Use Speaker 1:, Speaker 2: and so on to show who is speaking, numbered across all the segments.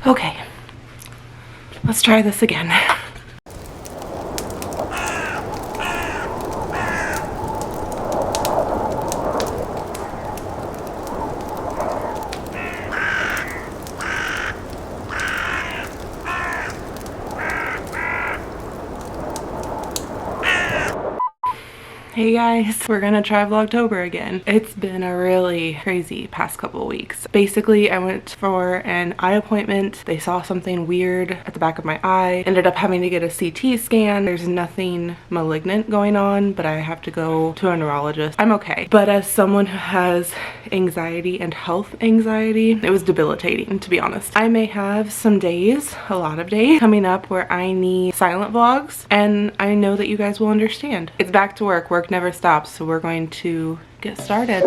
Speaker 1: Okay, let's try this again. Hey guys, we're gonna try Vlogtober again. It's been a really crazy past couple of weeks. Basically, I went for an eye appointment. They saw something weird at the back of my eye. Ended up having to get a CT scan. There's nothing malignant going on, but I have to go to a neurologist. I'm okay. But as someone who has anxiety and health anxiety, it was debilitating, to be honest. I may have some days, a lot of days, coming up where I need silent vlogs, and I know that you guys will understand. It's back to work. Work never stops, so we're going to get started.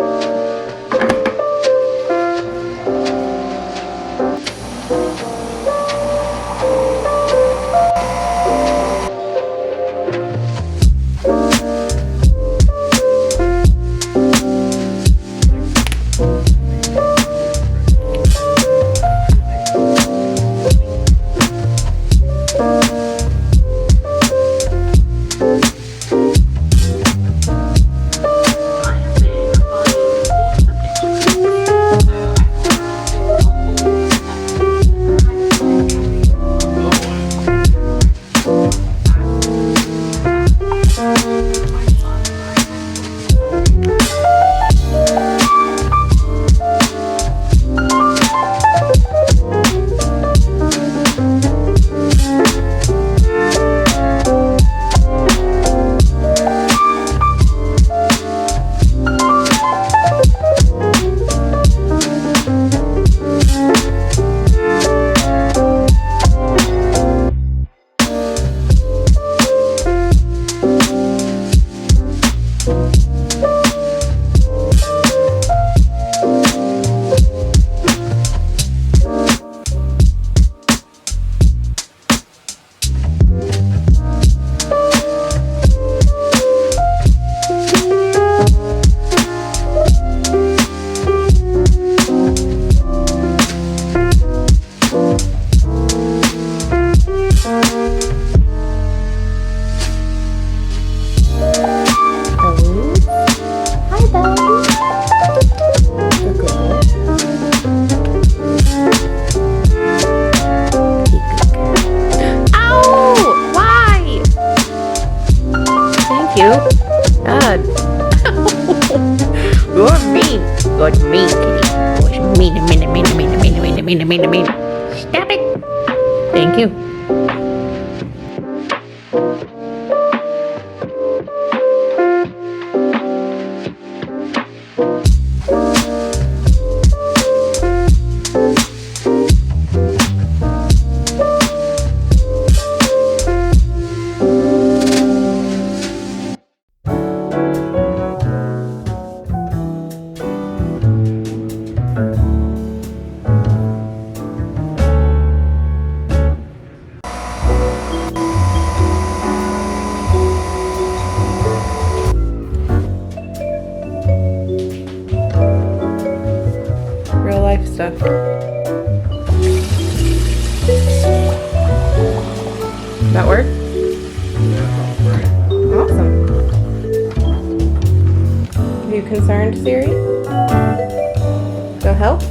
Speaker 2: God. You're mean. You're mean, kitty. You're mean. Stop it. Thank you.
Speaker 1: Real life stuff. That work? Awesome. Are you concerned, Siri? Go help?